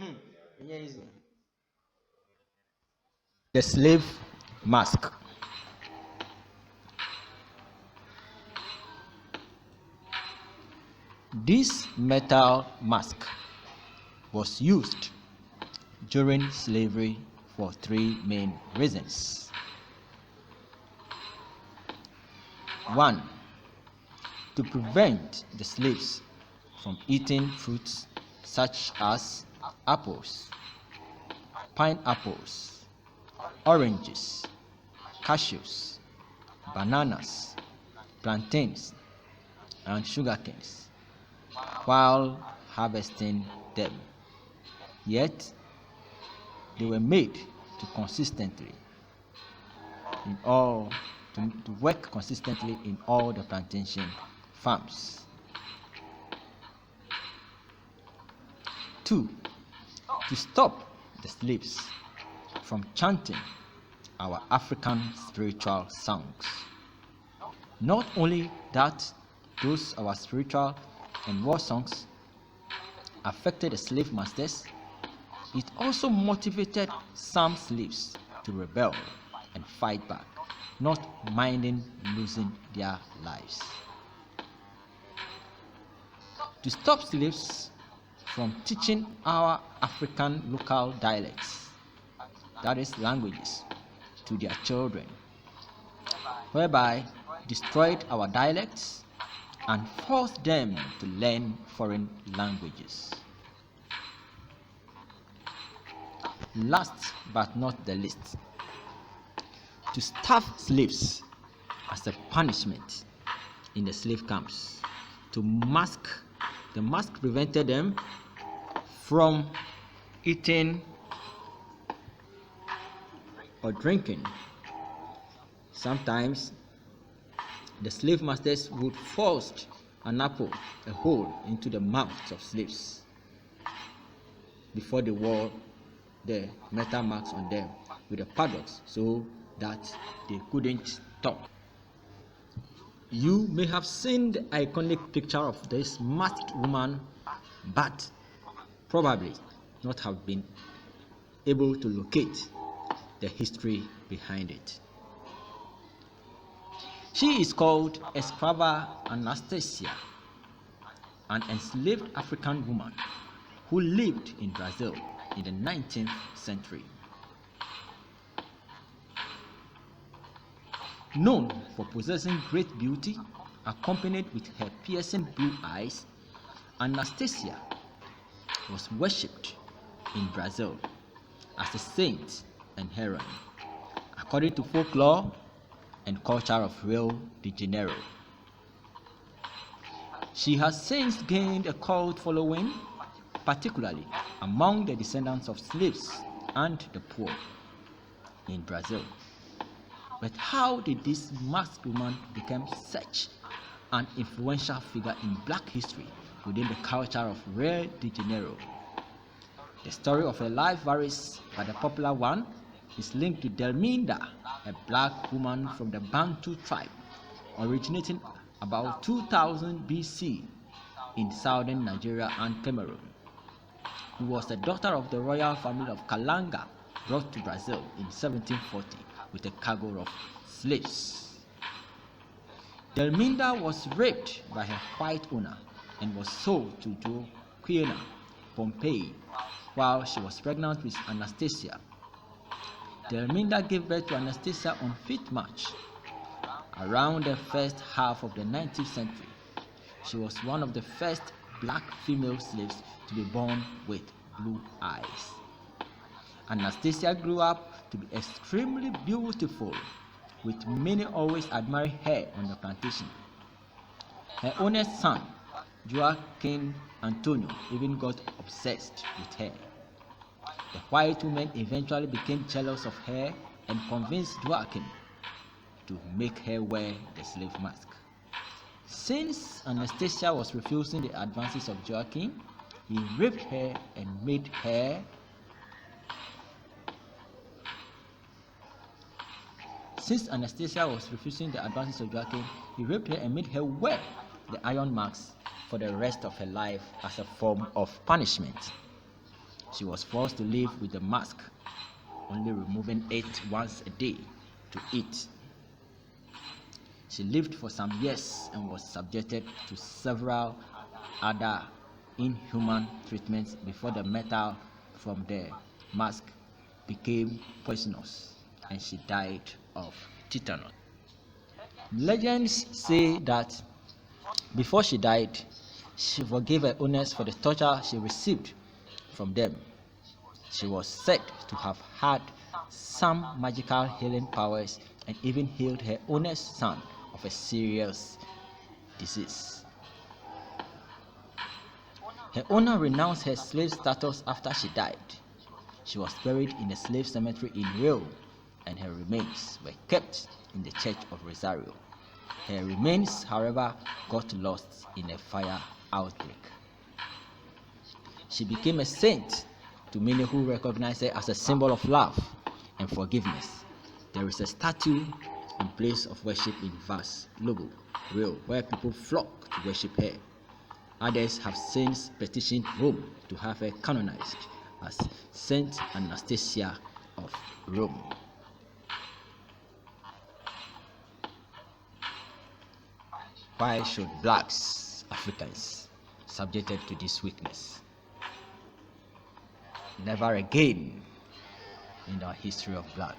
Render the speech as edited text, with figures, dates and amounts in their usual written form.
Yeah, easy. The slave mask. This metal mask was used during slavery for three main reasons. One, to prevent the slaves from eating fruits such as apples, pineapples, oranges, cashews, bananas, plantains, and sugarcanes while harvesting them. Yet, they were made to consistently in all to work consistently in all the plantation farms. Two, to stop the slaves from chanting our African spiritual songs. Not only that, those our spiritual and war songs affected the slave masters, it also motivated some slaves to rebel and fight back, not minding losing their lives. To stop slaves from teaching our African local dialects, that is, languages, to their children, whereby destroyed our dialects and forced them to learn foreign languages. Last but not the least, to starve slaves as a punishment in the slave camps. The mask prevented them from eating or drinking. Sometimes the slave masters would force an apple, a hole, into the mouths of slaves before they wore the metal marks on them with the paddocks so that they couldn't talk. You may have seen the iconic picture of this masked woman, but probably not have been able to locate the history behind it. She is called Escrava Anastasia, an enslaved African woman who lived in Brazil in the 19th century. Known for possessing great beauty, accompanied with her piercing blue eyes, Anastasia was worshipped in Brazil as a saint and heroine, according to folklore and culture of Rio de Janeiro. She has since gained a cult following, particularly among the descendants of slaves and the poor in Brazil. But how did this masked woman become such an influential figure in black history within the culture of Rio de Janeiro? The story of her life varies, but the popular one is linked to Delminda, a black woman from the Bantu tribe originating about 2000 BC in southern Nigeria and Cameroon, who was the daughter of the royal family of Kalanga, brought to Brazil in 1740 with a cargo of slaves. Delminda was raped by her white owner and was sold to Joaquina Pompey while she was pregnant with Anastasia. Delminda gave birth to Anastasia on 5th March. Around the first half of the 19th century, she was one of the first black female slaves to be born with blue eyes. Anastasia grew up to be extremely beautiful, with many always admiring her on the plantation. Her owner's son, Joaquin Antonio, even got obsessed with her. The white woman eventually became jealous of her and convinced Joaquin to make her wear the slave mask. Since Anastasia was refusing the advances of Joaquin, he raped her and made her wear the iron marks for the rest of her life as a form of punishment. She was forced to live with the mask, only removing it once a day to eat. She lived for some years and was subjected to several other inhuman treatments before the metal from the mask became poisonous and she died of tetanus. Legends say that before she died, she forgave her owners for the torture she received from them. She was said to have had some magical healing powers and even healed her owner's son of a serious disease. Her owner renounced her slave status after she died. She was buried in a slave cemetery in Rio, and her remains were kept in the Church of Rosario. Her remains, however, got lost in a fire outbreak. She became a saint to many who recognize her as a symbol of love and forgiveness. There is a statue in place of worship in Vas Logo, Rio, where people flock to worship her. Others have since petitioned Rome to have her canonized as Saint Anastasia of Rome. Why should blacks, Africans, subjected to this weakness? Never again in the history of black